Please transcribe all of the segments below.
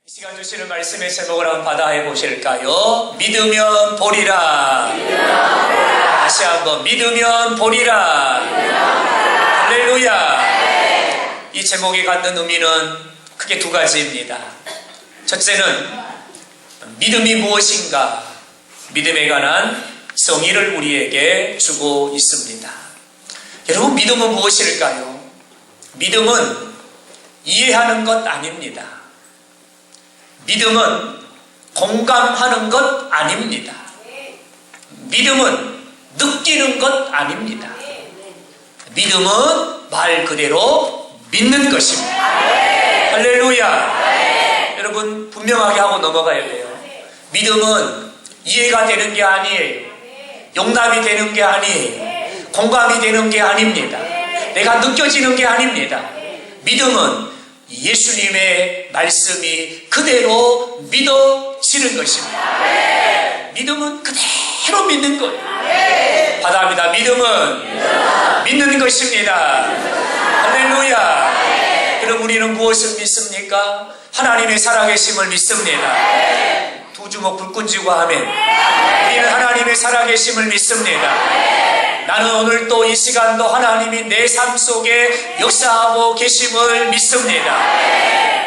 이 시간 주시는 말씀의 제목을 한번 받아해 보실까요? 믿으면 보리라. 다시 한번 믿으면 보리라. 할렐루야. 이 제목이 갖는 의미는 크게 두 가지입니다. 첫째는 믿음이 무엇인가, 믿음에 관한 정의를 우리에게 주고 있습니다. 여러분, 믿음은 무엇일까요? 믿음은 이해하는 것 아닙니다. 믿음은 공감하는 것 아닙니다. 믿음은 느끼는 것 아닙니다. 믿음은 말 그대로 믿는 것입니다. 할렐루야. 여러분, 분명하게 하고 넘어가야 돼요. 믿음은 이해가 되는 게 아니에요. 용납이 되는 게 아니에요. 공감이 되는 게 아닙니다. 내가 느껴지는 게 아닙니다. 믿음은 예수님의 말씀이 그대로 믿어지는 것입니다. 믿음은 그대로 믿는 거예요. 받아합니다. 믿음은 믿는 것입니다. 할렐루야. 그럼 우리는 무엇을 믿습니까? 하나님의 살아계심을 믿습니다. 두 주먹 불끈 쥐고 하면 우리는 하나님의 살아계심을 믿습니다. 나는 오늘 또 이 시간도 하나님이 내 삶 속에 역사하고 계심을 믿습니다.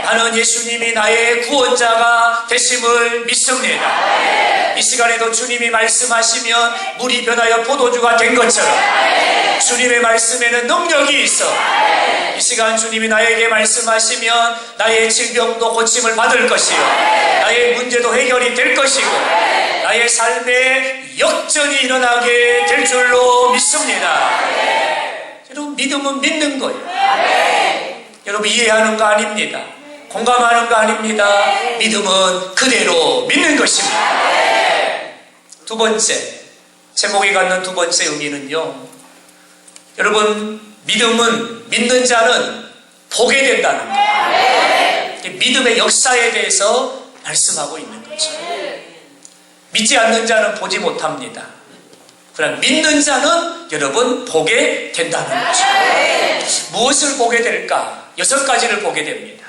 나는 예수님이 나의 구원자가 되심을 믿습니다. 이 시간에도 주님이 말씀하시면 물이 변하여 포도주가 된 것처럼 주님의 말씀에는 능력이 있어. 이 시간 주님이 나에게 말씀하시면 나의 질병도 고침을 받을 것이요, 나의 문제도 해결이 될 것이고, 나의 삶에 역전이 일어나게 될 줄로 믿습니다. 여러분, 믿음은 믿는 거예요. 여러분, 이해하는 거 아닙니다. 공감하는 거 아닙니다. 믿음은 그대로 믿는 것입니다. 두 번째, 제목이 갖는 두 번째 의미는요, 여러분, 믿음은 믿는 자는 보게 된다는 거예요. 믿음의 역사에 대해서 말씀하고 있는 거죠. 믿지 않는 자는 보지 못합니다. 그러나 믿는 자는 여러분 보게 된다는 거죠. 무엇을 보게 될까? 6가지를 보게 됩니다.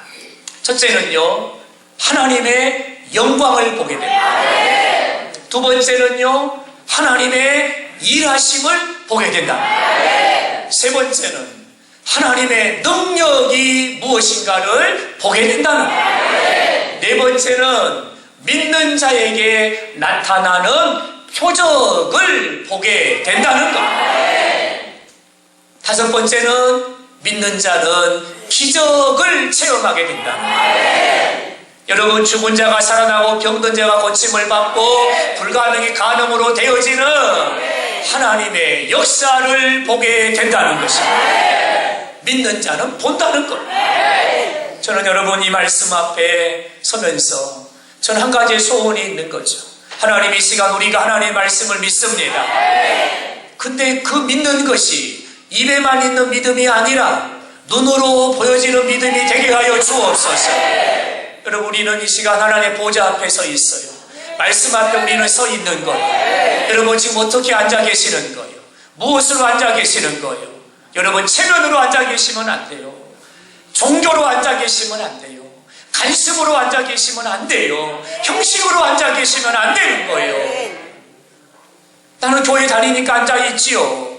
첫째는요, 하나님의 영광을 보게 됩니다. 두 번째는요, 하나님의 일하심을 보게 된다. 세 번째는 하나님의 능력이 무엇인가를 보게 된다는 거예요. 네 번째는 믿는 자에게 나타나는 표적을 보게 된다는 거예요. 다섯 번째는 믿는 자는 기적을 체험하게 된다는 거예요. 여러분, 죽은 자가 살아나고 병든 자가 고침을 받고 불가능이 가능으로 되어지는 하나님의 역사를 보게 된다는 것입니다. 믿는 자는 본다는 거예요. 저는 여러분, 이 말씀 앞에 서면서 저는 한 가지의 소원이 있는 거죠. 하나님, 이 시간 우리가 하나님의 말씀을 믿습니다. 근데 그 믿는 것이 입에만 있는 믿음이 아니라 눈으로 보여지는 믿음이 되게 하여 주옵소서. 여러분, 우리는 이 시간 하나님의 보좌 앞에 서 있어요. 말씀 앞에 우리는 서 있는 거예요. 여러분, 지금 어떻게 앉아 계시는 거예요? 무엇으로 앉아 계시는 거예요? 여러분, 체면으로 앉아 계시면 안 돼요. 종교로 앉아 계시면 안 돼요. 관습으로 앉아 계시면 안 돼요. 형식으로 앉아 계시면 안 되는 거예요. 나는 교회 다니니까 앉아 있지요.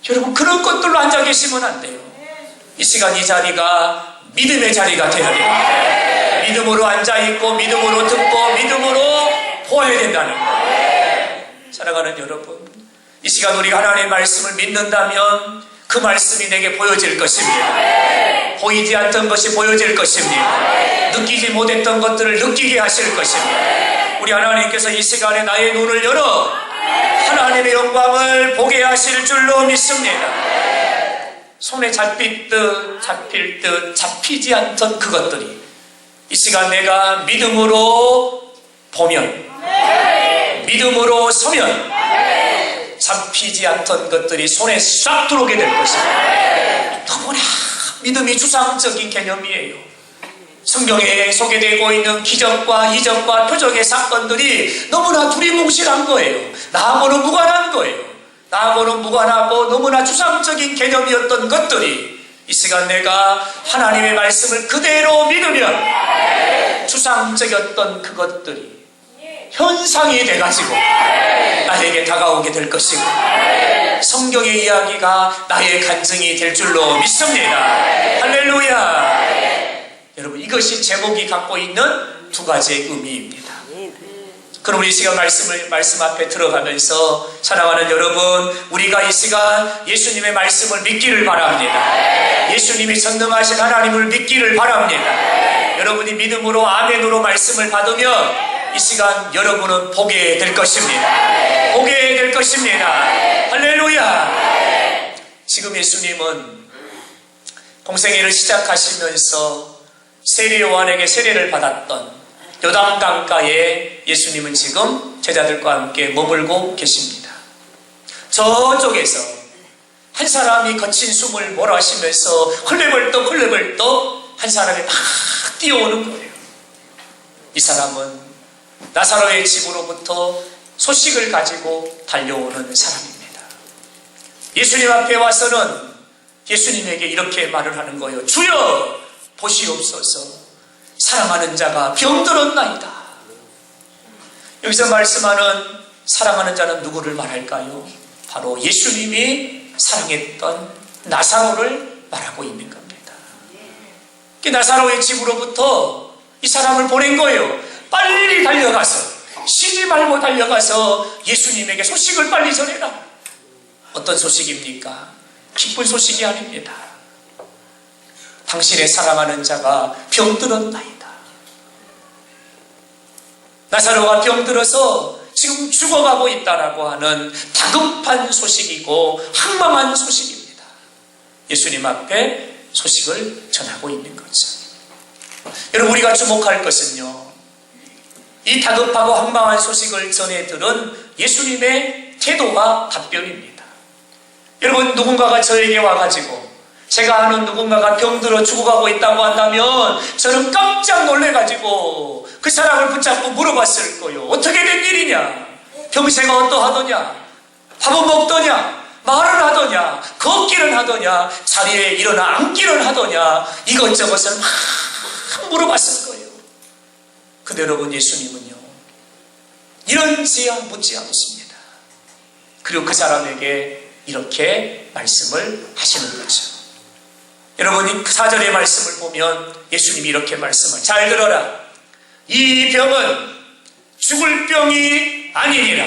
여러분, 그런 것들로 앉아 계시면 안 돼요. 이 시간 이 자리가 믿음의 자리가 되어야 됩니다. 믿음으로 앉아 있고 믿음으로 듣고 믿음으로 보아야 된다는 거예요. 사랑하는 여러분, 이 시간 우리가 하나님의 말씀을 믿는다면 그 말씀이 내게 보여질 것입니다. 보이지 않던 것이 보여질 것입니다. 느끼지 못했던 것들을 느끼게 하실 것입니다. 우리 하나님께서 이 시간에 나의 눈을 열어 하나님의 영광을 보게 하실 줄로 믿습니다. 손에 잡힐 듯 잡히지 않던 그것들이 이 시간 내가 믿음으로 보면, 믿음으로 서면 잡히지 않던 것들이 손에 싹 들어오게 될 것입니다. 너무나 믿음이 추상적인 개념이에요. 성경에 소개되고 있는 기적과 이적과 표적의 사건들이 너무나 두리뭉실한 거예요. 나하고는 무관한 거예요. 나하고는 무관하고 너무나 추상적인 개념이었던 것들이 이 시간 내가 하나님의 말씀을 그대로 믿으면 추상적이었던 그것들이 현상이 돼가지고 나에게 다가오게 될 것이고 성경의 이야기가 나의 간증이 될 줄로 믿습니다. 할렐루야. 여러분, 이것이 제목이 갖고 있는 두 가지의 의미입니다. 그럼 우리 이 시간 말씀 앞에 들어가면서 사랑하는 여러분, 우리가 이 시간 예수님의 말씀을 믿기를 바랍니다. 예수님이 전능하신 하나님을 믿기를 바랍니다. 여러분이 믿음으로 아멘으로 말씀을 받으면 이 시간 여러분은 보게 될 것입니다. 보게 될 것입니다. 할렐루야. 지금 예수님은 공생애를 시작하시면서 세례 요한에게 세례를 받았던 요단강가에 예수님은 지금 제자들과 함께 머물고 계십니다. 저쪽에서 한 사람이 거친 숨을 몰아쉬면서 헐레벌떡 한 사람이 막 뛰어오는 거예요. 이 사람은 나사로의 집으로부터 소식을 가지고 달려오는 사람입니다. 예수님 앞에 와서는 예수님에게 이렇게 말을 하는 거예요. 주여 보시옵소서, 사랑하는 자가 병들었나이다. 여기서 말씀하는 사랑하는 자는 누구를 말할까요? 바로 예수님이 사랑했던 나사로를 말하고 있는 겁니다. 나사로의 집으로부터 이 사람을 보낸 거예요. 빨리 달려가서, 쉬지 말고 달려가서 예수님에게 소식을 빨리 전해라. 어떤 소식입니까? 기쁜 소식이 아닙니다. 당신의 사랑하는 자가 병들었나이다. 나사로가 병들어서 지금 죽어가고 있다라고 하는 다급한 소식이고 황망한 소식입니다. 예수님 앞에 소식을 전하고 있는 거죠. 여러분, 우리가 주목할 것은요, 이 다급하고 황망한 소식을 전해 들은 예수님의 태도와 답변입니다. 여러분, 누군가가 저에게 와가지고 제가 아는 누군가가 병들어 죽어가고 있다고 한다면 저는 깜짝 놀래가지고 그 사람을 붙잡고 물어봤을 거예요. 어떻게 된 일이냐? 병세가 어떠하더냐? 밥은 먹더냐? 말은 하더냐? 걷기는 하더냐? 자리에 일어나 앉기는 하더냐? 이것저것을 막 물어봤을 거예요. 근데 여러분, 예수님은요, 이런 지야 묻지 않으십니다. 그리고 그 사람에게 이렇게 말씀을 하시는 거죠. 여러분이 4절의 말씀을 보면 예수님이 이렇게 말씀을, 잘 들어라. 이 병은 죽을 병이 아니니라.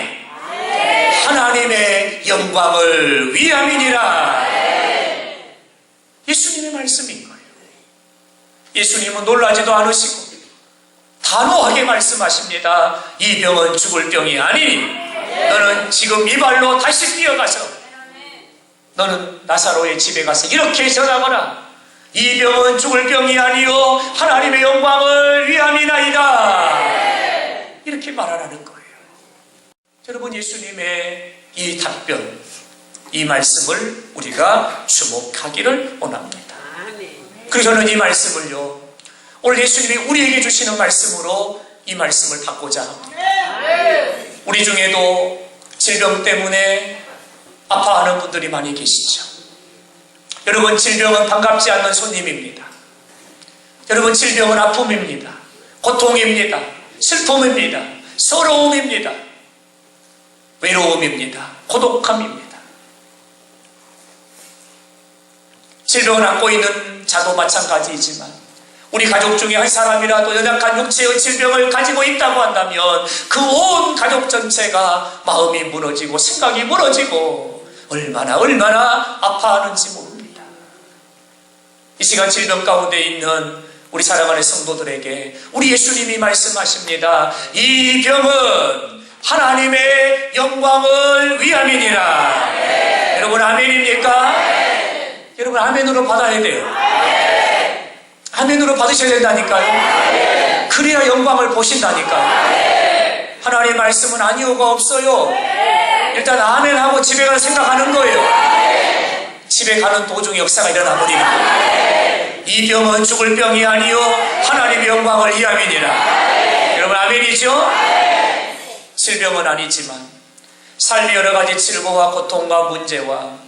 하나님의 영광을 위함이니라. 예수님의 말씀인 거예요. 예수님은 놀라지도 않으시고 단호하게 말씀하십니다. 이 병은 죽을 병이 아니니 너는 지금 이 발로 다시 뛰어가서 너는 나사로의 집에 가서 이렇게 전하거라. 이 병은 죽을 병이 아니요 하나님의 영광을 위함이나이다. 이렇게 말하라는 거예요. 여러분, 예수님의 이 답변, 이 말씀을 우리가 주목하기를 원합니다. 그래서 저는 이 말씀을요, 오늘 예수님이 우리에게 주시는 말씀으로 이 말씀을 받고자 합니다. 우리 중에도 질병 때문에 아파하는 분들이 많이 계시죠. 여러분, 질병은 반갑지 않는 손님입니다. 여러분, 질병은 아픔입니다. 고통입니다. 슬픔입니다. 서러움입니다. 외로움입니다. 고독함입니다. 질병을 안고 있는 자도 마찬가지이지만 우리 가족 중에 한 사람이라도 연약한 육체의 질병을 가지고 있다고 한다면 그 온 가족 전체가 마음이 무너지고 생각이 무너지고 얼마나 아파하는지 모릅니다. 이 시간 질병 가운데 있는 우리 사랑하는 성도들에게 우리 예수님이 말씀하십니다. 이 병은 하나님의 영광을 위함이니라. 네. 여러분, 아멘입니까? 네. 여러분, 아멘으로 받아야 돼요. 네. 아멘으로 받으셔야 된다니까요. 네. 그래야 영광을 보신다니까요. 네. 하나님의 말씀은 아니오가 없어요. 네. 일단 아멘하고 집에 가서 생각하는 거예요. 네. 집에 가는 도중에 역사가 일어나 버리는 거예요. 네. 이 병은 죽을 병이 아니요 하나님의 영광을 위함이니라. 네. 여러분, 아멘이죠? 네. 질병은 아니지만 삶의 여러 가지 질고와 고통과 문제와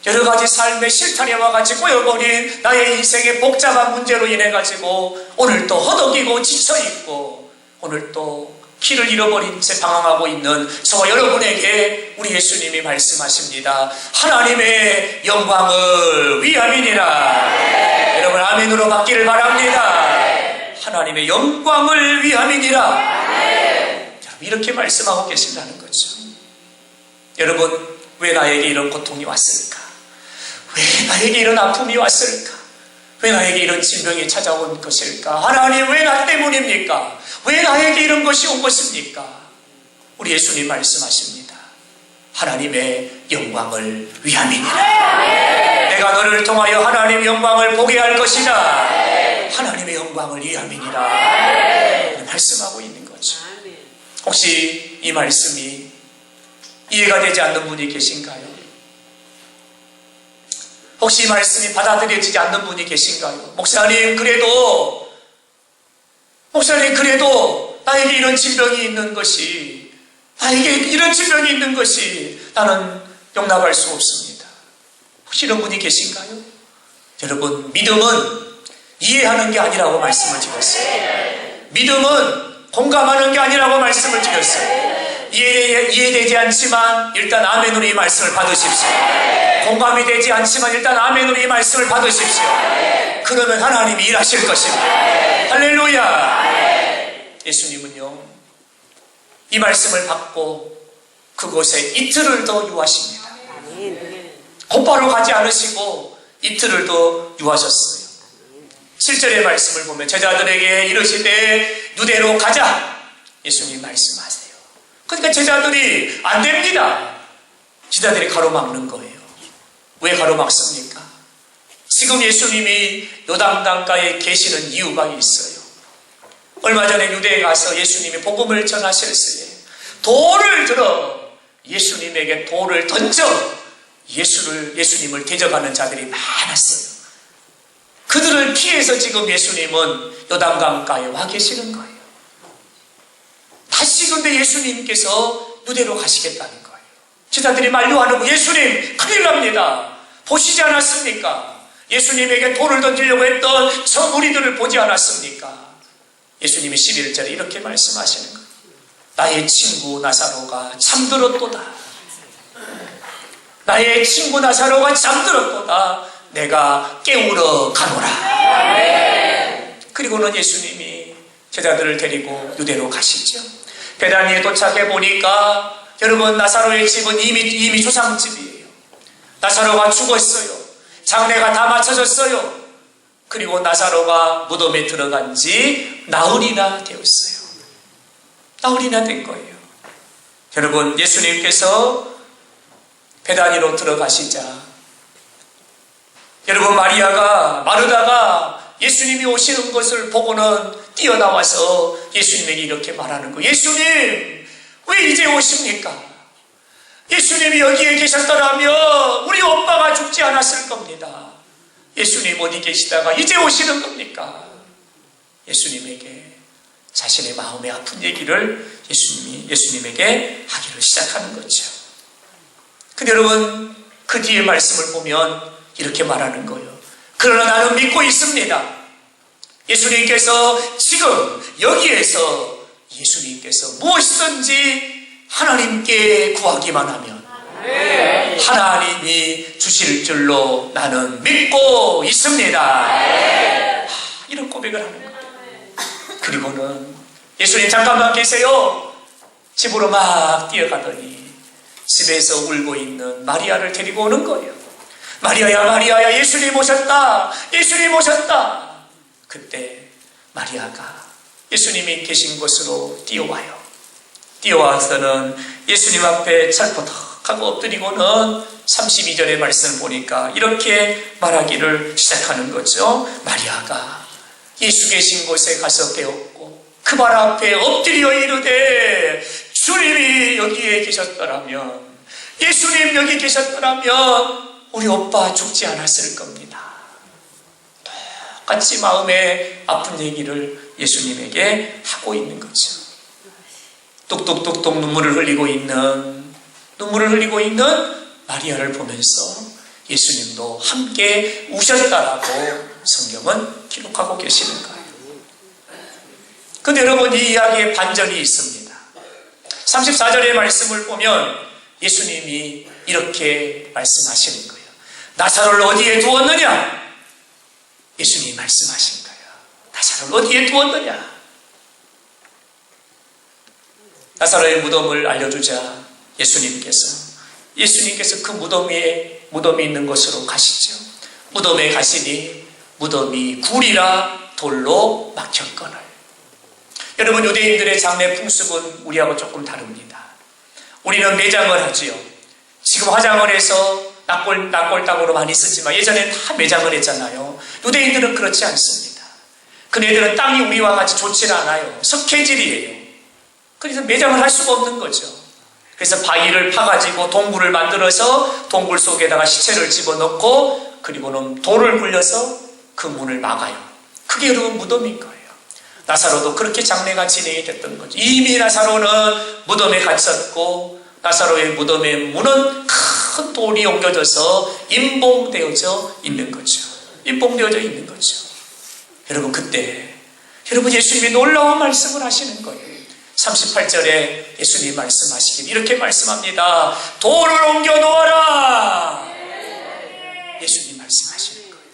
여러 가지 삶의 실탄에 와가지고 꼬여버린 나의 인생의 복잡한 문제로 인해가지고 오늘 또 허덕이고 지쳐있고 오늘 또 길을 잃어버린 채 방황하고 있는 저와 여러분에게 우리 예수님이 말씀하십니다. 하나님의 영광을 위함이니라. 여러분 아멘으로 받기를 바랍니다. 하나님의 영광을 위함이니라. 이렇게 말씀하고 계신다는 거죠. 여러분, 왜 나에게 이런 고통이 왔을까? 왜 나에게 이런 아픔이 왔을까? 왜 나에게 이런 질병이 찾아온 것일까? 하나님, 왜 나 때문입니까? 왜 나에게 이런 것이 온 것입니까? 우리 예수님 말씀하십니다. 하나님의 영광을 위함이니라. 내가 너를 통하여 하나님의 영광을 보게 할 것이다. 하나님의 영광을 위함이니라. 말씀하고 있는 거죠. 혹시 이 말씀이 이해가 되지 않는 분이 계신가요? 혹시 이 말씀이 받아들여지지 않는 분이 계신가요? 목사님 그래도 나에게 이런 질병이 있는 것이 나는 용납할 수 없습니다. 혹시 이런 분이 계신가요? 여러분, 믿음은 이해하는 게 아니라고 말씀을 드렸어요. 믿음은 공감하는 게 아니라고 말씀을 드렸어요. 이해되지 않지만 일단 아멘으로 이 말씀을 받으십시오. 공감이 되지 않지만 일단 아멘으로 이 말씀을 받으십시오. 그러면 하나님이 일하실 것입니다. 할렐루야. 예수님은요, 이 말씀을 받고 그곳에 이틀을 더 유하십니다. 곧바로 가지 않으시고 이틀을 더 유하셨어요. 7절의 말씀을 보면 제자들에게 이르시되 유대로 가자. 예수님 말씀하세요. 그러니까 제자들이 안 됩니다. 제자들이 가로막는 거예요. 왜 가로막습니까? 지금 예수님이 요단강가에 계시는 이유가 있어요. 얼마 전에 유대에 가서 예수님이 복음을 전하실 때 돌을 들어 예수님에게 돌을 던져 예수님을 대적하는 자들이 많았어요. 그들을 피해서 지금 예수님은 요단강가에 와 계시는 거예요. 다시 근데 예수님께서 유대로 가시겠다는 거예요. 제자들이 만류하는 거, 예수님 큰일 납니다. 보시지 않았습니까? 예수님에게 돌을 던지려고 했던 저 무리들을 보지 않았습니까? 예수님이 11절에 이렇게 말씀하시는 거예요. 나의 친구 나사로가 잠들었도다. 나의 친구 나사로가 잠들었도다. 내가 깨우러 가노라. 그리고는 예수님이 제자들을 데리고 유대로 가시죠. 베다니에 도착해 보니까 여러분, 나사로의 집은 이미 조상집이에요. 나사로가 죽었어요. 장례가 다 마쳐졌어요. 그리고 나사로가 무덤에 들어간 지 나흘이나 되었어요. 나흘이나 된 거예요. 여러분, 예수님께서 베다니로 들어가시자 여러분, 마르다가 예수님이 오시는 것을 보고는 뛰어나와서 예수님에게 이렇게 말하는 거예요. 예수님, 왜 이제 오십니까? 예수님이 여기에 계셨더라면 우리 오빠가 죽지 않았을 겁니다. 예수님 어디 계시다가 이제 오시는 겁니까? 예수님에게 자신의 마음의 아픈 얘기를 예수님에게 하기를 시작하는 거죠. 근데 여러분, 그 뒤에 말씀을 보면 이렇게 말하는 거예요. 그러나 나는 믿고 있습니다. 예수님께서 지금 여기에서 예수님께서 무엇이든지 하나님께 구하기만 하면 하나님이 주실 줄로 나는 믿고 있습니다. 이런 고백을 하는 거예요. 그리고는 예수님 잠깐만 계세요. 집으로 막 뛰어가더니 집에서 울고 있는 마리아를 데리고 오는 거예요. 마리아야, 마리아야, 예수님 오셨다. 예수님 오셨다. 그때 마리아가 예수님이 계신 곳으로 뛰어와요. 뛰어와서는 예수님 앞에 찰퍼덕하고 엎드리고는 32절의 말씀을 보니까 이렇게 말하기를 시작하는 거죠. 마리아가 예수 계신 곳에 가서 배웠고 그 발 앞에 엎드려 이르되 주님이 여기에 계셨더라면, 예수님 여기 계셨더라면 우리 오빠 죽지 않았을 겁니다. 똑같이 마음에 아픈 얘기를 예수님에게 하고 있는 거죠. 뚝뚝뚝뚝 눈물을 흘리고 있는 마리아를 보면서 예수님도 함께 우셨다라고 성경은 기록하고 계시는 거예요. 근데 여러분, 이 이야기에 반전이 있습니다. 34절의 말씀을 보면 예수님이 이렇게 말씀하시는 거예요. 나사로를 어디에 두었느냐? 예수님이 말씀하신 거예요. 나사로를 어디에 두었느냐? 나사로의 무덤을 알려주자 예수님께서 그 무덤이 있는 곳으로 가시죠. 무덤에 가시니 무덤이 굴이라 돌로 막혔거늘. 여러분, 유대인들의 장례 풍습은 우리하고 조금 다릅니다. 우리는 매장을 하지요. 지금 화장을 해서 납골당으로 많이 쓰지만 예전에는 다 매장을 했잖아요. 유대인들은 그렇지 않습니다. 그네들은 땅이 우리와 같이 좋지는 않아요. 석회질이에요. 그래서 매장을 할 수가 없는 거죠. 그래서 바위를 파가지고 동굴을 만들어서 동굴 속에다가 시체를 집어넣고 그리고는 돌을 굴려서 그 문을 막아요. 그게 여러분 무덤인 거예요. 나사로도 그렇게 장례가 진행이 됐던 거죠. 이미 나사로는 무덤에 갇혔고 나사로의 무덤의 문은 큰 돌이 옮겨져서 임봉되어져 있는 거죠. 임봉되어져 있는 거죠. 여러분, 그때 예수님이 놀라운 말씀을 하시는 거예요. 38절에 예수님이 말씀하시길 이렇게 말씀합니다. 돌을 옮겨 놓아라. 예수님이 말씀하시는 거예요.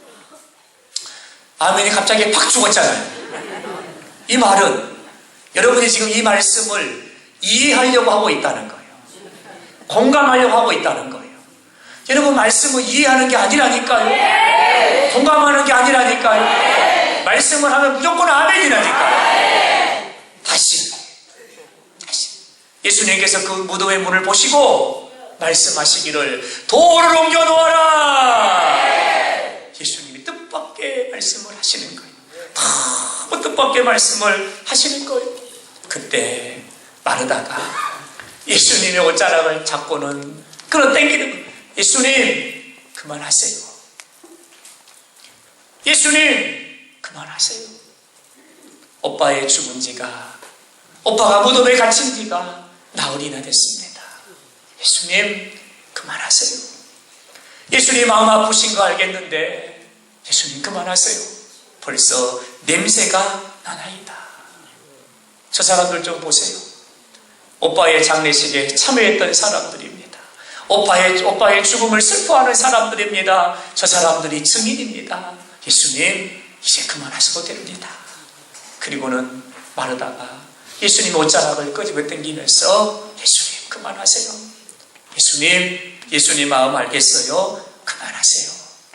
아멘이 갑자기 팍 죽었잖아요. 이 말은 여러분이 지금 이 말씀을 이해하려고 하고 있다는 거예요. 공감하려고 하고 있다는 거예요. 여러분, 말씀을 이해하는 게 아니라니까요. 공감하는 게 아니라니까요. 말씀을 하면 무조건 아멘이라니까요. 다시 예수님께서 그 무덤의 문을 보시고 말씀하시기를 돌을 옮겨 놓아라. 예수님이 뜻밖의 말씀을 하시는 거예요. 너무 뜻밖의 말씀을 하시는 거예요. 그때 마르다가 예수님의 옷자락을 잡고는 끌어당기는 거예요. 예수님, 그만하세요. 예수님, 그만하세요. 오빠의 죽은 지가, 오빠가 무덤에 갇힌 지가 나흘이나 됐습니다. 예수님, 그만하세요. 예수님 마음 아프신 거 알겠는데 예수님 그만하세요. 벌써 냄새가 나나이다. 저 사람들 좀 보세요. 오빠의 장례식에 참여했던 사람들입니다. 오빠의 죽음을 슬퍼하는 사람들입니다. 저 사람들이 증인입니다. 예수님, 이제 그만하셔도 됩니다. 그리고는 마르다가 예수님 옷자락을 끄집어 당기면서 예수님 그만하세요. 예수님 마음 알겠어요. 그만하세요.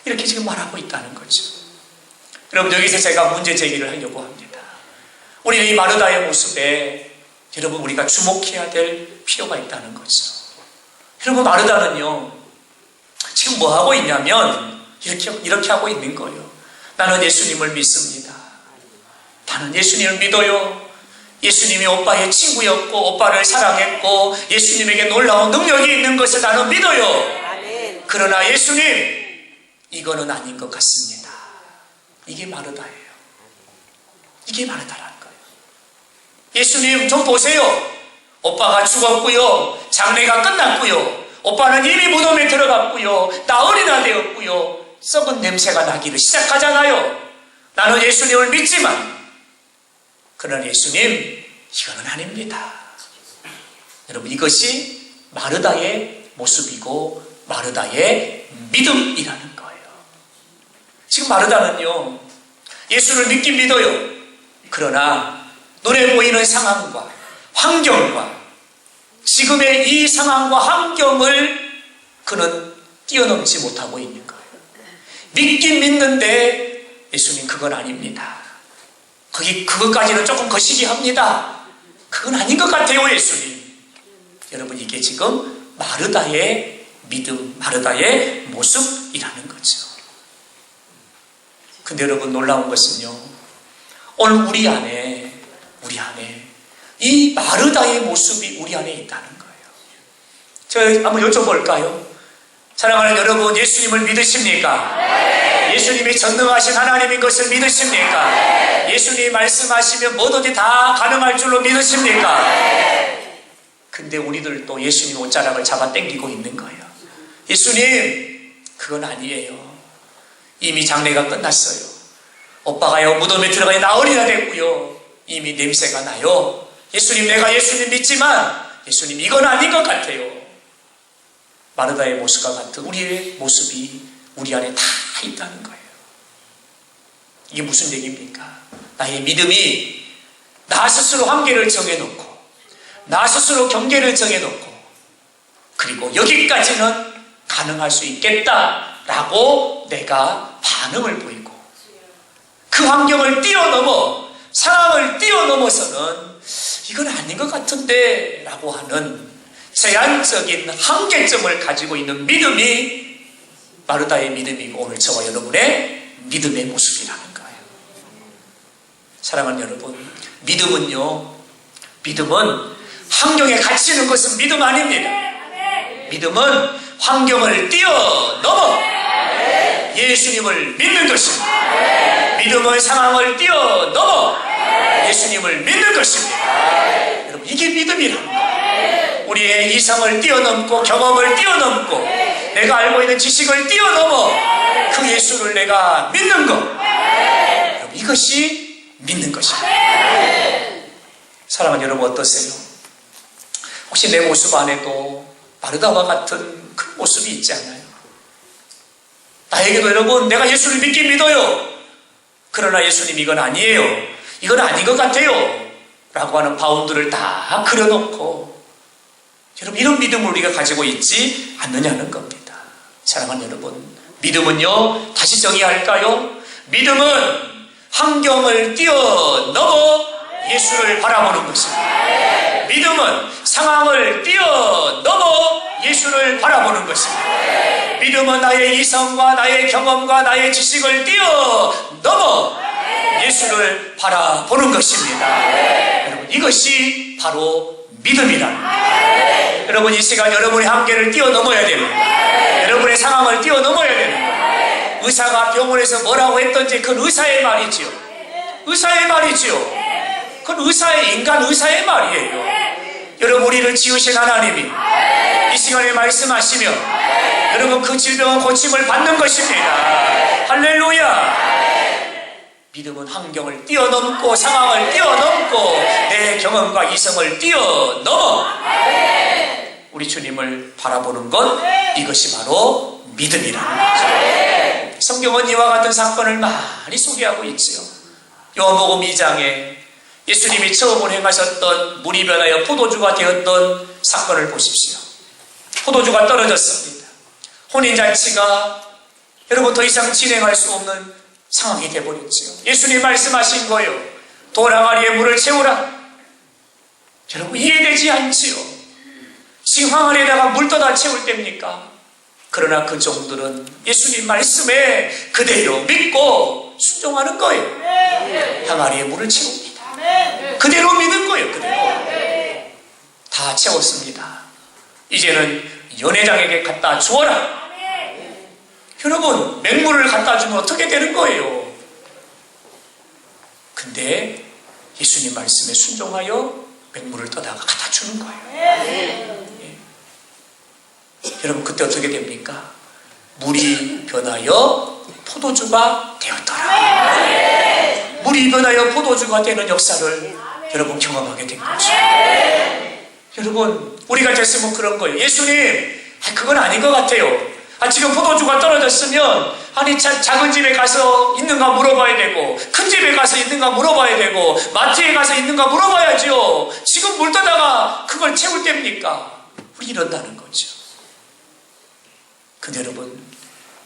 이렇게 지금 말하고 있다는 거죠. 여러분, 여기서 제가 문제 제기를 하려고 합니다. 우리는 이 마르다의 모습에 여러분 우리가 주목해야 될 필요가 있다는 거죠. 여러분, 마르다는요 지금 뭐 하고 있냐면 이렇게 하고 있는 거예요. 나는 예수님을 믿습니다. 나는 예수님을 믿어요. 예수님이 오빠의 친구였고 오빠를 사랑했고 예수님에게 놀라운 능력이 있는 것을 나는 믿어요. 그러나 예수님, 이거는 아닌 것 같습니다. 이게 마르다예요. 이게 마르다라는 거예요. 예수님 좀 보세요. 오빠가 죽었고요. 장례가 끝났고요. 오빠는 이미 무덤에 들어갔고요. 나흘이나 되었고요. 썩은 냄새가 나기를 시작하잖아요. 나는 예수님을 믿지만 그러나 예수님, 이거는 아닙니다. 여러분, 이것이 마르다의 모습이고 마르다의 믿음이라는 거예요. 지금 마르다는요 예수를 믿긴 믿어요. 그러나 눈에 보이는 상황과 환경과 지금의 이 상황과 환경을 그는 뛰어넘지 못하고 있는 거예요. 믿긴 믿는데 예수님, 그건 아닙니다. 그것까지는 조금 거시기 합니다. 그건 아닌 것 같아요, 예수님. 여러분, 이게 지금 마르다의 믿음, 마르다의 모습이라는 거죠. 근데 여러분, 놀라운 것은요, 오늘 우리 안에 이 마르다의 모습이 우리 안에 있다는 거예요. 제가 한번 여쭤볼까요? 사랑하는 여러분, 예수님을 믿으십니까? 네. 예수님이 전능하신 하나님인 것을 믿으십니까? 네. 예수님이 말씀하시면 뭐든지 다 가능할 줄로 믿으십니까? 네. 근데 우리들도 예수님 옷자락을 잡아 당기고 있는 거예요. 예수님, 그건 아니에요. 이미 장례가 끝났어요. 오빠가요 무덤에 들어가니 나흘이나 됐고요. 이미 냄새가 나요. 예수님, 내가 예수님 믿지만 예수님 이건 아닌 것 같아요. 마르다의 모습과 같은 우리의 모습이 우리 안에 다 있다는 거예요. 이게 무슨 얘기입니까? 나의 믿음이 나 스스로 한계를 정해놓고 나 스스로 경계를 정해놓고 그리고 여기까지는 가능할 수 있겠다라고 내가 반응을 보이고 그 환경을 뛰어넘어 상황을 뛰어넘어서는 이건 아닌 것 같은데 라고 하는 제한적인 한계점을 가지고 있는 믿음이 마르다의 믿음이고 오늘 저와 여러분의 믿음의 모습이라는 거예요. 사랑하는 여러분, 믿음은 환경에 갇히는 것은 믿음 아닙니다. 믿음은 환경을 뛰어넘어 예수님을 믿는 것입니다. 믿음은 상황을 뛰어넘어 예수님을 믿는 것입니다. 여러분, 이게 믿음이라는 거예요. 우리의 이성을 뛰어넘고 경험을 뛰어넘고 내가 알고 있는 지식을 뛰어넘어 그 예수를 내가 믿는 것, 여러분, 이것이 믿는 것입니다. 사랑하는 여러분, 어떠세요? 혹시 내 모습 안에도 마르다와 같은 그 모습이 있지 않나요? 나에게도 여러분, 내가 예수를 믿긴 믿어요. 그러나 예수님 이건 아니에요. 이건 아닌 것 같아요. 라고 하는 바운드를 다 그려놓고 여러분, 이런 믿음을 우리가 가지고 있지 않느냐는 겁니다. 사랑하는 여러분, 믿음은요, 다시 정의할까요? 믿음은 환경을 뛰어넘어 예수를 바라보는 것입니다. 믿음은 상황을 뛰어넘어 예수를 바라보는 것입니다. 믿음은 나의 이성과 나의 경험과 나의 지식을 뛰어넘어 예수를 바라보는 것입니다. 여러분, 이것이 바로 믿음이라는 거예요. 여러분, 이 시간 여러분의 한계를 뛰어넘어야 됩니다. 여러분의 상황을 뛰어넘어야 됩니다. 의사가 병원에서 뭐라고 했던지 그건 의사의 말이지요. 의사의 말이지요. 그건 인간 의사의 말이에요. 여러분, 우리를 지으신 하나님이 이 시간에 말씀하시면 여러분, 그 질병은 고침을 받는 것입니다. 할렐루야. 믿음은 환경을 뛰어넘고 상황을 뛰어넘고 내 경험과 이성을 뛰어넘어 우리 주님을 바라보는 것, 이것이 바로 믿음이라는 거죠. 성경은 이와 같은 사건을 많이 소개하고 있지요. 요한복음 2장에 예수님이 처음으로 행하셨던 물이 변하여 포도주가 되었던 사건을 보십시오. 포도주가 떨어졌습니다. 혼인잔치가 여러분 더 이상 진행할 수 없는 상황이 되어버렸지요. 예수님 말씀하신 거예요. 돌 항아리에 물을 채우라. 여러분, 이해되지 않지요. 지금 항아리에다가 물 떠다 채울 때입니까? 그러나 그 종들은 예수님 말씀에 그대로 믿고 순종하는 거예요. 항아리에 물을 채웁니다. 그대로 믿는 거예요. 그대로. 다 채웠습니다. 이제는 연회장에게 갖다 주어라. 여러분, 맹물을 갖다 주면 어떻게 되는 거예요? 근데 예수님 말씀에 순종하여 맹물을 떠다가 갖다 주는 거예요. 여러분, 그때 어떻게 됩니까? 물이 변하여 포도주가 되었더라. 물이 변하여 포도주가 되는 역사를 여러분 경험하게 된 거죠. 여러분, 우리가 됐으면 그런 거예요. 예수님, 그건 아닌 것 같아요. 지금 포도주가 떨어졌으면 작은 집에 가서 있는가 물어봐야 되고 큰 집에 가서 있는가 물어봐야 되고 마트에 가서 있는가 물어봐야죠. 지금 물 떠다가 그걸 채울 때입니까? 우리 이런다는 거죠. 근데 여러분,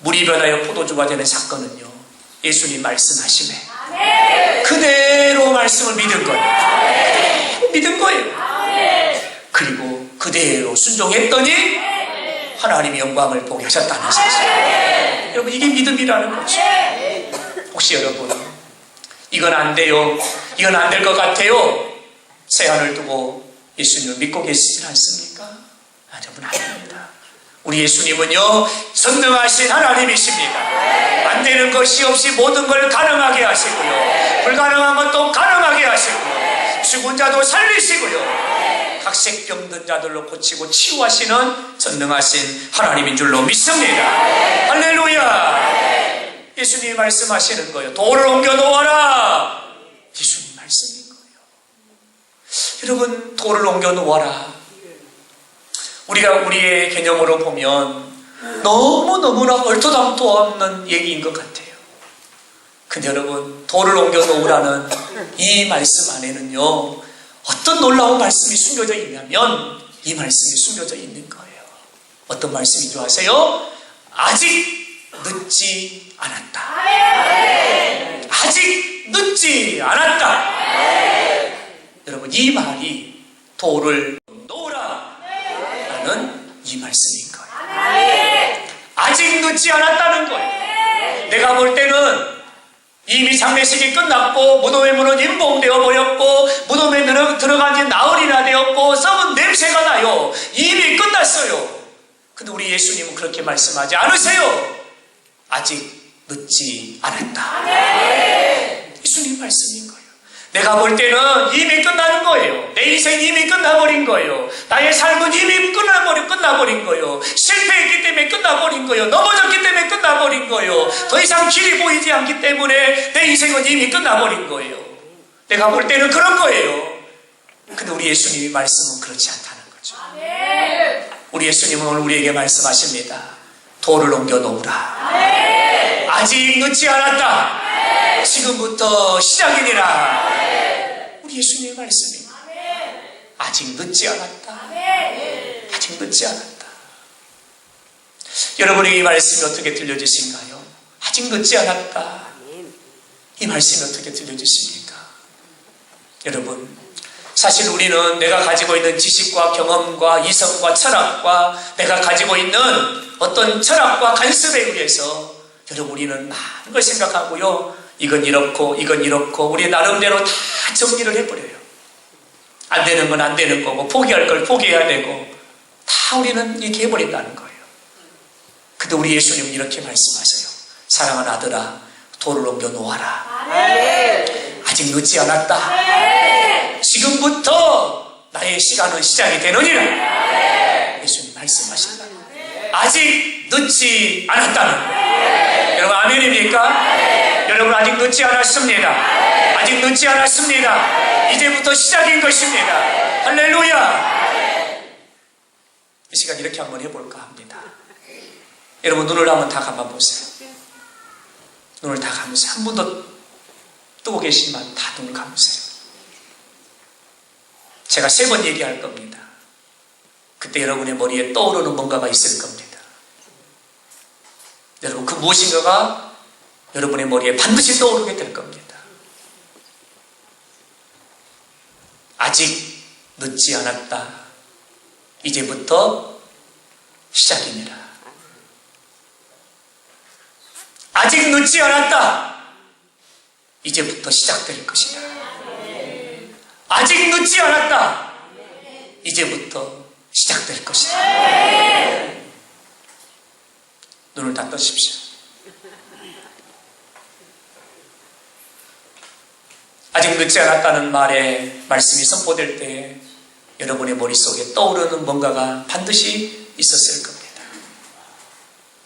물이 변하여 포도주가 되는 사건은요, 예수님 말씀하시네 그대로 말씀을 믿은 거예요. 믿은 거예요. 그리고 그대로 순종했더니 하나님이 영광을 보게 하셨다는 사실. 여러분, 이게 믿음이라는 거죠. 혹시 여러분, 이건 안 돼요, 이건 안 될 것 같아요, 세안을 두고 예수님을 믿고 계시지 않습니까? 여러분, 아닙니다. 우리 예수님은요, 선능하신 하나님이십니다. 안 되는 것이 없이 모든 걸 가능하게 하시고요, 불가능한 것도 가능하게 하시고요, 죽은 자도 살리시고요, 각색병든 자들로 고치고 치유하시는 전능하신 하나님인 줄로 믿습니다. 할렐루야. 예수님이 말씀하시는 거예요. 돌을 옮겨 놓아라. 예수님 말씀인 거예요. 여러분, 돌을 옮겨 놓아라. 우리가 우리의 개념으로 보면 너무너무나 얼토당토 없는 얘기인 것 같아요. 근데 여러분, 돌을 옮겨 놓으라는 이 말씀 안에는요, 어떤 놀라운 말씀이 숨겨져 있냐면 이 말씀이 숨겨져 있는 거예요. 어떤 말씀인 줄 아세요? 아직 늦지 않았다. 아직 늦지 않았다. 여러분, 이 말이 돌을 놓으라 라는 이 말씀인 거예요. 아직 늦지 않았다는 거예요. 내가 볼 때는 이미 장례식이 끝났고 무덤의 문은 임봉되어 버렸고 무덤에 들어간 지 나흘이나 되었고 썩은 냄새가 나요. 이미 끝났어요. 근데 우리 예수님은 그렇게 말씀하지 않으세요. 아직 늦지 않았다. 예수님 말씀인 거예요. 내가 볼 때는 이미 끝나는 거예요. 내 인생이 이미 끝나버린 거예요. 나의 삶은 이미 끝나버린 거예요. 실패했기 때문에 끝나버린 거예요. 넘어졌기 때문에 끝나버린 거예요. 더 이상 길이 보이지 않기 때문에 내 인생은 이미 끝나버린 거예요. 내가 볼 때는 그런 거예요. 근데 우리 예수님이 말씀은 그렇지 않다는 거죠. 우리 예수님은 오늘 우리에게 말씀하십니다. 돌을 옮겨 놓으라. 아직 늦지 않았다. 지금부터 시작이니라. 우리 예수님의 말씀입니다. 아직 늦지 않았다. 아직 늦지 않았다. 여러분에게 이 말씀이 어떻게 들려지신가요? 아직 늦지 않았다. 이 말씀이 어떻게 들려지십니까? 여러분, 사실 우리는 내가 가지고 있는 지식과 경험과 이성과 철학과 내가 가지고 있는 어떤 철학과 관습에 의해서 여러분, 우리는 많은 걸 생각하고요. 이건 이렇고 이건 이렇고 우리 나름대로 다 정리를 해버려요. 안 되는 건 안 되는 거고 포기할 걸 포기해야 되고 다 우리는 이렇게 해버린다는 거예요. 근데 우리 예수님은 이렇게 말씀하세요. 사랑하는 아들아, 돌을 옮겨 놓아라. 아직 늦지 않았다. 지금부터 나의 시간은 시작이 되느니라. 예수님 말씀하신다. 아직 늦지 않았다는. 여러분, 아멘입니까? 여러분, 아직 늦지 않았습니다. 아직 늦지 않았습니다. 이제부터 시작인 것입니다. 할렐루야. 이 시간 이렇게 한번 해볼까 합니다. 여러분, 눈을 한번 다 감아보세요. 눈을 다 감으세요. 한 분도 뜨고 계시지만 다 눈을 감으세요. 제가 3번 얘기할 겁니다. 그때 여러분의 머리에 떠오르는 뭔가가 있을 겁니다. 여러분, 그 무엇인가가 여러분의 머리에 반드시 떠오르게 될 겁니다. 아직 늦지 않았다. 이제부터 시작이니라. 아직 늦지 않았다. 이제부터 시작될 것이다. 아직 늦지 않았다. 이제부터 시작될 것이다. 눈을 다 떠십시오. 아직 늦지 않았다는 말에 말씀이 선포될 때 여러분의 머릿속에 떠오르는 뭔가가 반드시 있었을 겁니다.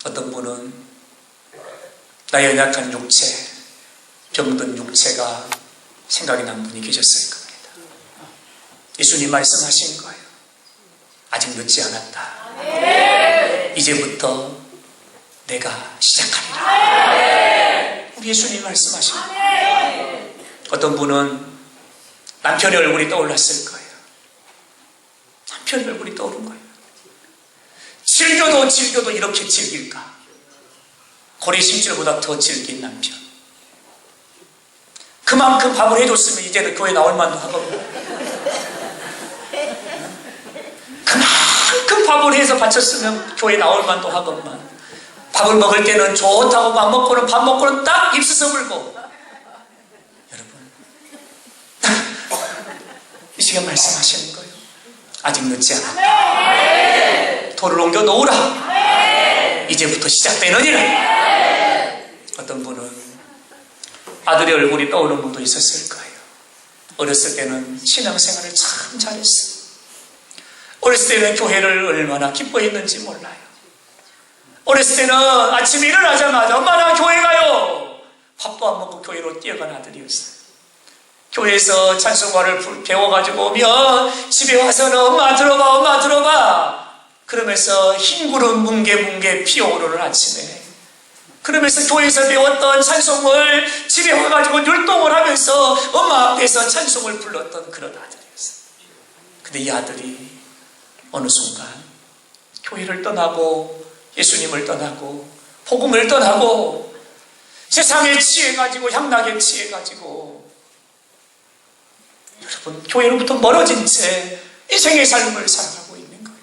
어떤 분은 나의 연약한 육체, 병든 육체가 생각이 난 분이 계셨을 겁니다. 예수님 말씀하신 거예요. 아직 늦지 않았다. 이제부터 내가 시작하리라. 우리 예수님 말씀하신 거예요. 어떤 분은 남편의 얼굴이 떠올랐을 거예요. 남편의 얼굴이 떠오른 거예요. 즐겨도 이렇게 즐길까? 고래심줄보다 더 즐긴 남편. 그만큼 밥을 해줬으면 이제는 교회 나올 만도 하거든요. 그만큼 밥을 해서 바쳤으면 교회 나올 만도 하건만 밥을 먹을 때는 좋다고 밥 먹고는 딱 입수서 불고. 여러분, 이 시간 말씀하시는 거예요. 아직 늦지 않았다. 돌을 옮겨 놓으라. 이제부터 시작되느니라. 어떤 분은 아들의 얼굴이 떠오르는 분도 있었을 거예요. 어렸을 때는 신앙생활을 참 잘했어요. 어렸을 때는 교회를 얼마나 기뻐했는지 몰라요. 어렸을 때는 아침에 일어나자마자 엄마 나 교회 가요. 밥도 안 먹고 교회로 뛰어간 아들이었어요. 교회에서 찬송가를 배워가지고 오면 집에 와서는 엄마 들어봐 그러면서 흰 구름 뭉게뭉게 피어오르는 아침에, 그러면서 교회에서 배웠던 찬송을 집에 와가지고 율동을 하면서 엄마 앞에서 찬송을 불렀던 그런 아들이었어요. 근데 이 아들이 어느 순간 교회를 떠나고 예수님을 떠나고 복음을 떠나고 세상에 취해가지고 향락에 취해가지고 여러분 교회로부터 멀어진 채 인생의 삶을 살아가고 있는 거예요.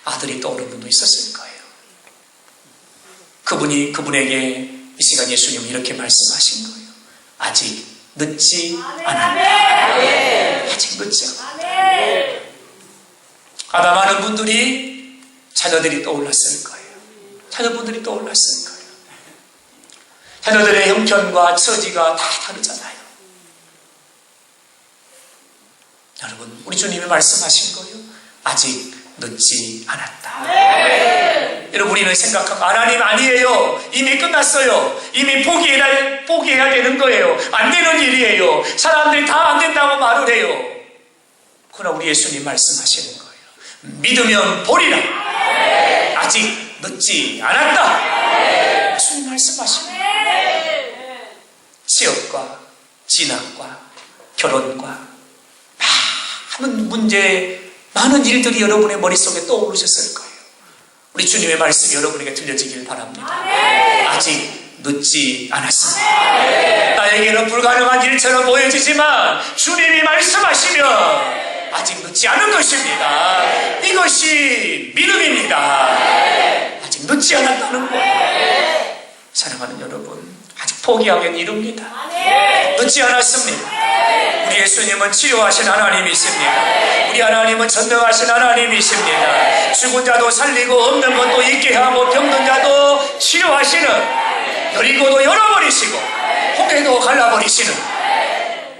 아들이 떠오른 분도 있었을 거예요. 그분에게 이 시간 예수님은 이렇게 말씀하신 거예요. 아직 늦지 않았다. 아직 늦지 않았다. 아마 많은 분들이 자녀들이 떠올랐을 거예요. 자녀분들이 떠올랐을 거예요. 자녀들의 형편과 처지가 다 다르잖아요. 여러분, 우리 주님이 말씀하신 거예요. 아직 늦지 않았다. 여러분, 우리는 생각하고 하나님 아니에요. 이미 끝났어요. 이미 포기해야 되는 거예요. 안 되는 일이에요. 사람들이 다 안 된다고 말을 해요. 그러나 우리 예수님 말씀하시는 거예요. 믿으면 보리라. 아직 늦지 않았다. 예수님 말씀하시는 거예요. 취업과 진학과 결혼과 많은 문제, 많은 일들이 여러분의 머릿속에 떠오르셨을 거예요. 우리 주님의 말씀이 여러분에게 들려지길 바랍니다. 아직 늦지 않았습니다. 나에게는 불가능한 일처럼 보여지지만 주님이 말씀하시면 아직 늦지 않은 것입니다. 이것이 믿음입니다. 아직 늦지 않았다는 거예요. 사랑하는 여러분, 아직 포기하기는 이릅니다. 늦지 않았습니다. 우리 예수님은 치료하신 하나님이십니다. 우리 하나님은 전능하신 하나님이십니다. 죽은 자도 살리고 없는 것도 있게 하고 병든 자도 치료하시는, 여리고도 열어버리시고 홍해도 갈라버리시는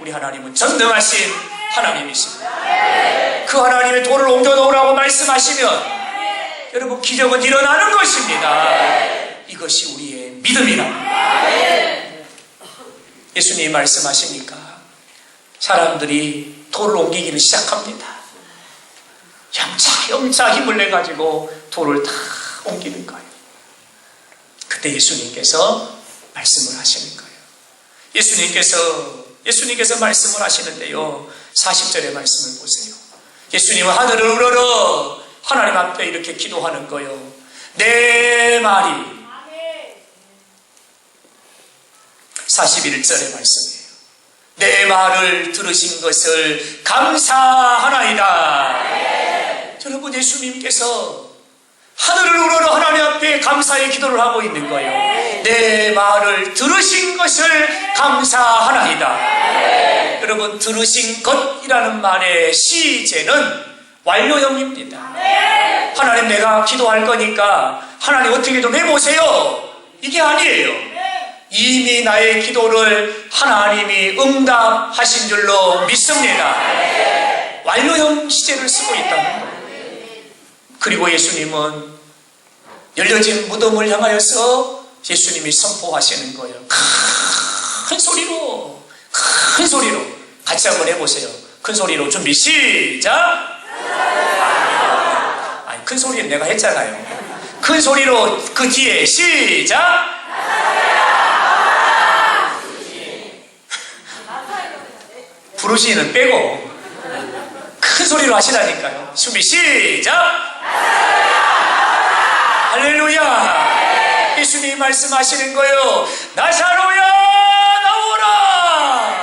우리 하나님은 전능하신 하나님이십니다. 그 하나님의 돌을 옮겨놓으라고 말씀하시면 여러분 기적은 일어나는 것입니다. 이것이 우리의 믿음이랍니다. 예수님이 말씀하시니까 사람들이 돌을 옮기기를 시작합니다. 영차 힘을 내가지고 돌을 다 옮기는 거예요. 그때 예수님께서 말씀을 하시는 거예요. 예수님께서 말씀을 하시는데요. 40절의 말씀을 보세요. 예수님은 하늘을 우러러 하나님 앞에 이렇게 기도하는 거예요. 내 말이, 41절의 말씀이에요. 내 말을 들으신 것을 감사하나이다. 여러분, 예수님께서 하늘을 우러러 하나님 앞에 감사의 기도를 하고 있는 거예요. 내 말을 들으신 것을 감사하나이다. 여러분, 들으신 것이라는 말의 시제는 완료형입니다. 하나님, 내가 기도할 거니까 하나님 어떻게 좀 해보세요. 이게 아니에요. 이미 나의 기도를 하나님이 응답하신 줄로 믿습니다. 완료형 시제를 쓰고 있다는 거예요. 그리고 예수님은 열려진 무덤을 향하여서 예수님이 선포하시는 거예요. 큰 소리로 같이 한번 해보세요. 큰 소리로 준비 시작. 아니, 큰 소리는 내가 했잖아요. 큰 소리로 그 뒤에 시작. 부르시는 빼고 큰 소리로 하시라니까요. 준비 시작. 할렐루야. 예수님이 말씀하시는 거예요. 나사로야 나오라.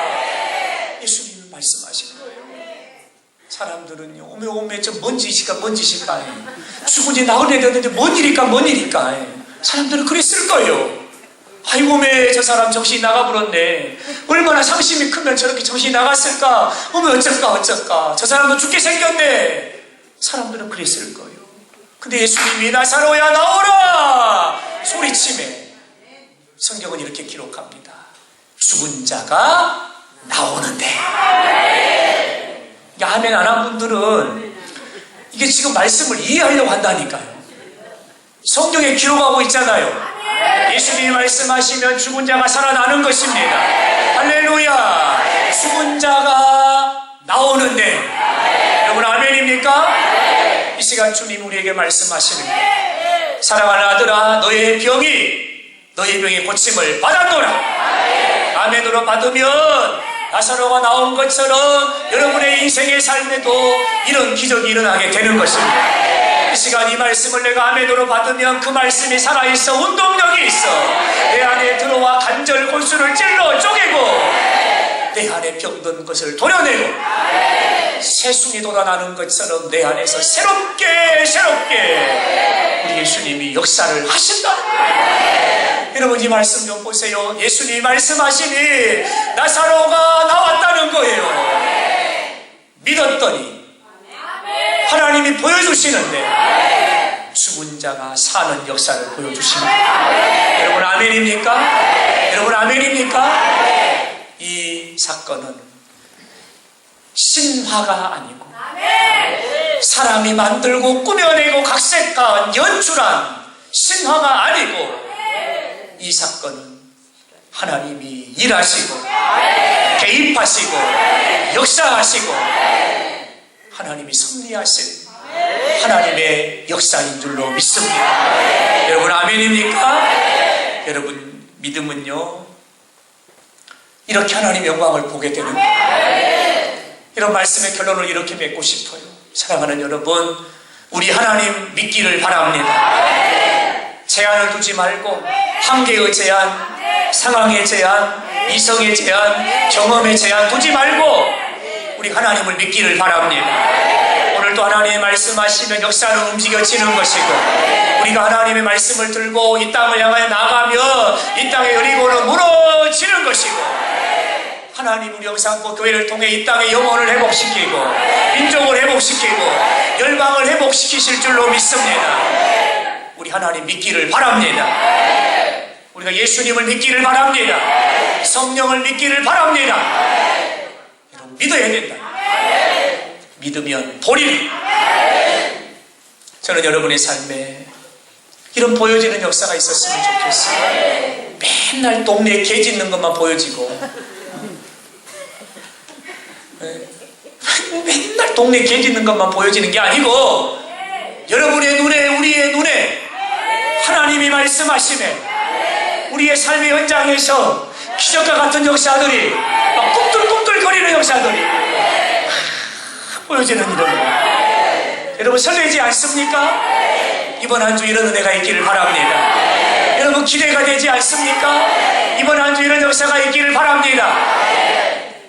예수님이 말씀하시는 거예요. 사람들은요, 오메 저 뭔 짓일까 죽은 지 나흘이 됐는데 뭔 일일까 사람들은 그랬을 거예요. 아이고, 저 사람 정신이 나가버렸네. 얼마나 상심이 크면 저렇게 정신이 나갔을까. 어쩔까. 저 사람도 죽게 생겼네. 사람들은 그랬을 거예요. 근데 예수님이 나사로야 나오라 소리치매 성경은 이렇게 기록합니다. 죽은 자가 나오는데. 아멘 안 한 분들은 이게 지금 말씀을 이해하려고 한다니까요. 성경에 기록하고 있잖아요. 예수님이 말씀하시면 죽은 자가 살아나는 것입니다. 할렐루야. 죽은 자가 나오는데 여러분 아멘입니까? 이 시간 주님 우리에게 말씀하시는 사랑하는 아들아 너의 병이 고침을 받았노라. 아멘으로 받으면 나사로가 나온 것처럼 여러분의 인생의 삶에도 이런 기적이 일어나게 되는 것입니다. 이 시간 이 말씀을 내가 아멘으로 받으면 그 말씀이 살아있어 운동력이 있어 내 안에 들어와 관절 골수를 찔러 쪼개고 내 안에 병든 것을 도려내고 새순이 돋아나는 것처럼 내 안에서 새롭게 우리 예수님이 역사를 하신다. 여러분 이 말씀 좀 보세요. 예수님이 말씀하시니 나사로가 나왔다는 거예요. 믿었더니 하나님이 보여주시는데 죽은 자가 사는 역사를 보여주십니다. 여러분 아멘입니까? 여러분 아멘입니까? 이 사건은 신화가 아니고 사람이 만들고 꾸며내고 각색한 연출한 신화가 아니고 이 사건은 하나님이 일하시고 개입하시고 역사하시고 하나님이 승리하신 하나님의 역사인 줄로 믿습니다. 여러분 아멘입니까? 여러분 믿음은요 이렇게 하나님의 영광을 보게 되는 거예요. 이런 말씀의 결론을 이렇게 맺고 싶어요. 사랑하는 여러분 우리 하나님 믿기를 바랍니다. 제한을 두지 말고 한계의 제한, 상황의 제한, 이성의 제한, 경험의 제한 두지 말고 우리 하나님을 믿기를 바랍니다. 오늘도 하나님의 말씀하시면 역사는 움직여지는 것이고 우리가 하나님의 말씀을 들고 이 땅을 향하여 나가면 이 땅의 여리고는 무너지는 것이고 하나님 우리 영상보 교회를 통해 이 땅의 영혼을 회복시키고 민족을 회복시키고 열방을 회복시키실 줄로 믿습니다. 우리 하나님 믿기를 바랍니다. 우리가 예수님을 믿기를 바랍니다. 성령을 믿기를 바랍니다. 여러분 믿어야 된다. 믿으면 보리리. 저는 여러분의 삶에 이런 보여지는 역사가 있었으면 좋겠어요. 맨날 동네에 개 짖는 것만 보여지고 맨날 동네 개 짖는 것만 보여지는 게 아니고 여러분의 눈에 우리의 눈에 하나님이 말씀하시네 우리의 삶의 현장에서 기적과 같은 역사들이 막 꿈틀꿈틀거리는 역사들이 보여지는 이런 여러분 설레지 않습니까? 이번 한 주 이런 은혜가 있기를 바랍니다. 여러분 기대가 되지 않습니까? 이번 한 주 이런 역사가 있기를 바랍니다.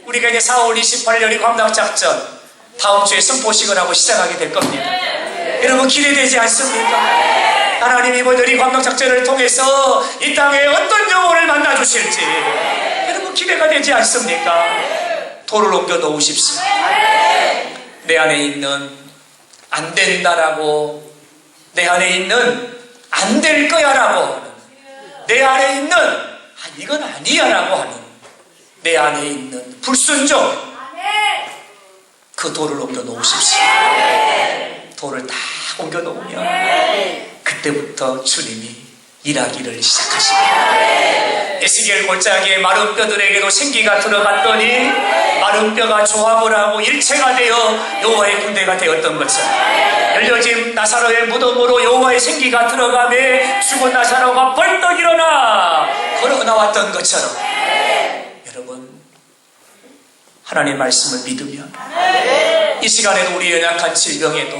우리가 이제 4월 28일 광락작전 다음 주에 선포식을 하고 시작하게 될 겁니다. 여러분 기대되지 않습니까? 하나님 이번 여리 광락작전을 통해서 이 땅에 어떤 영혼을 만나주실지 여러분 기대가 되지 않습니까? 돌을 옮겨 놓으십시오. 내 안에 있는 안 된다라고 내 안에 있는 안 될 거야 라고 내 안에 있는 이건 아니야 라고 하는 내 안에 있는 불순종 그 돌을 옮겨 놓으십시오. 돌을 다 옮겨 놓으면 그때부터 주님이 일하기를 시작하십니다. 에스겔 골짜기에 마른 뼈들에게도 생기가 들어갔더니 마른 뼈가 조합을 하고 일체가 되어 여호와의 군대가 되었던 것처럼 열려진 나사로의 무덤으로 여호와의 생기가 들어가며 죽은 나사로가 벌떡 일어나 걸어 나왔던 것처럼 여러분 하나님의 말씀을 믿으면 이 시간에도 우리의 연약한 질병에도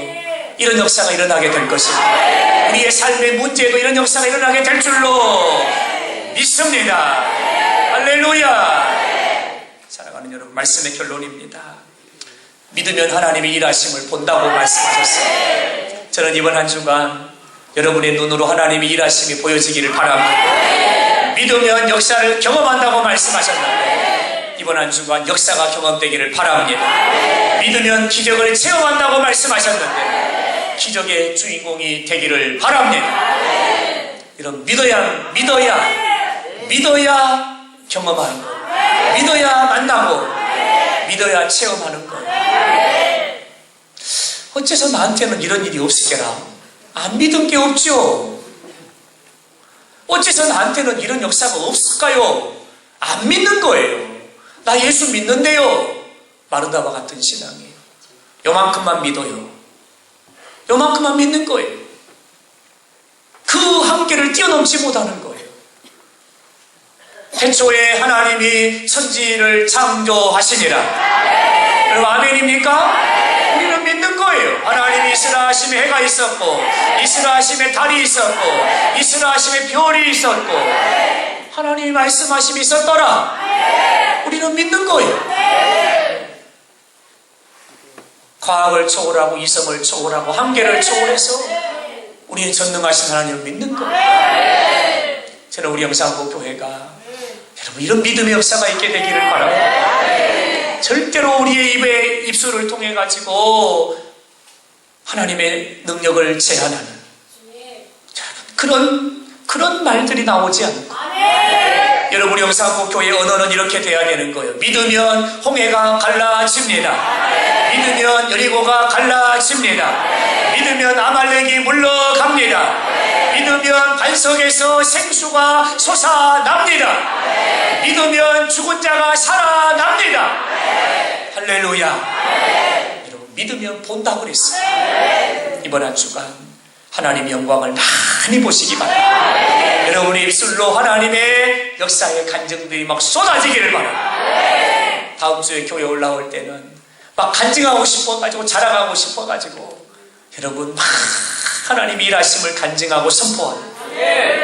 이런 역사가 일어나게 될 것입니다. 우리의 삶의 문제에도 이런 역사가 일어나게 될 줄로 믿습니다. 할렐루야. 사랑하는 여러분 말씀의 결론입니다. 믿으면 하나님의 일하심을 본다고 말씀하셨어요. 저는 이번 한 주간 여러분의 눈으로 하나님의 일하심이 보여지기를 바랍니다. 믿으면 역사를 경험한다고 말씀하셨는데 이번 한 주간 역사가 경험되기를 바랍니다. 믿으면 기적을 체험한다고 말씀하셨는데 기적의 주인공이 되기를 바랍니다. 이런 믿어야 경험하는 것, 믿어야 만나고 믿어야 체험하는 것. 어째서 나한테는 이런 일이 없을게라? 안 믿은 게 없죠. 어째서 나한테는 이런 역사가 없을까요? 안 믿는 거예요. 나 예수 믿는데요. 마르다와 같은 신앙이에요. 요만큼만 믿어요. 요만큼만 믿는 거예요. 그 한계를 뛰어넘지 못하는 거예요. 태초에 하나님이 천지를 창조하시니라. 여러분 아멘입니까? 우리는 믿는 거예요. 하나님이 있으라 하심에 해가 있었고, 있으라 하심에 달이 있었고, 있으라 하심에 별이 있었고, 하나님이 말씀하심이 있었더라. 우리는 믿는 거예요. 과학을 초월하고 이성을 초월하고 한계를 초월해서 우리는 전능하신 하나님을 믿는 거예요. 저는 우리 영상복교회가 여러분 이런 믿음의 역사가 있게 되기를 바랍니다. 절대로 우리의 입술을 통해 가지고 하나님의 능력을 제한하는 그런 말들이 나오지 않고, 여러분 우리 영상복교회의 언어는 이렇게 돼야 되는 거예요. 믿으면 홍해가 갈라집니다. 믿으면 여리고가 갈라집니다. 믿으면 아말렉이 물러갑니다. 믿으면 반석에서 생수가 솟아납니다. 믿으면 죽은 자가 살아납니다. 할렐루야. 여러분 믿으면 본다고 그랬어요. 이번 한 주간 하나님의 영광을 많이 보시기 바랍니다. 여러분의 입술로 하나님의 역사의 간증들이 막 쏟아지기를 바랍니다. 다음 주에 교회 올라올 때는 막 간증하고 싶어가지고 자랑하고 싶어가지고 여러분 막 하나님이 일하심을 간증하고 선포하는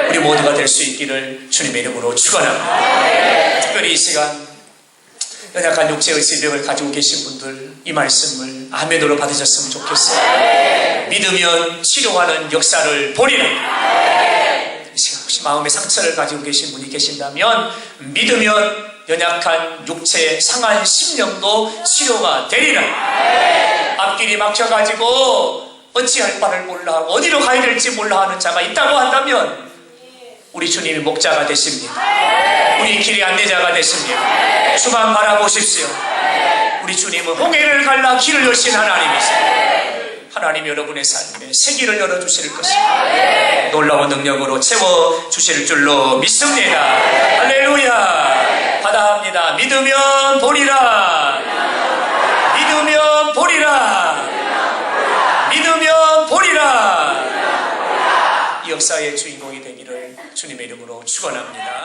우리 모두가 될 수 있기를 주님의 이름으로 축원합니다. 특별히 이 시간 연약한 육체의 질병을 가지고 계신 분들 이 말씀을 아멘으로 받으셨으면 좋겠어요. 믿으면 치료하는 역사를 보리라. 이 시간 혹시 마음의 상처를 가지고 계신 분이 계신다면 믿으면 연약한 육체 상한 심령도 치료가 되리라. 앞길이 막혀가지고 어찌할 바를 몰라 어디로 가야 될지 몰라 하는 자가 있다고 한다면 우리 주님이 목자가 되십니다. 우리 길의 안내자가 되십니다. 주만 바라보십시오. 우리 주님은 홍해를 갈라 길을 여신 하나님이세요. 하나님 여러분의 삶에 새 길을 열어주실 것입니다. 놀라운 능력으로 채워주실 줄로 믿습니다. 할렐루야. 받아합니다. 믿으면 보리라. 믿으면 보리라. 믿으면 보리라. 이 역사의 주인공이 되기를 주님의 이름으로 축원합니다.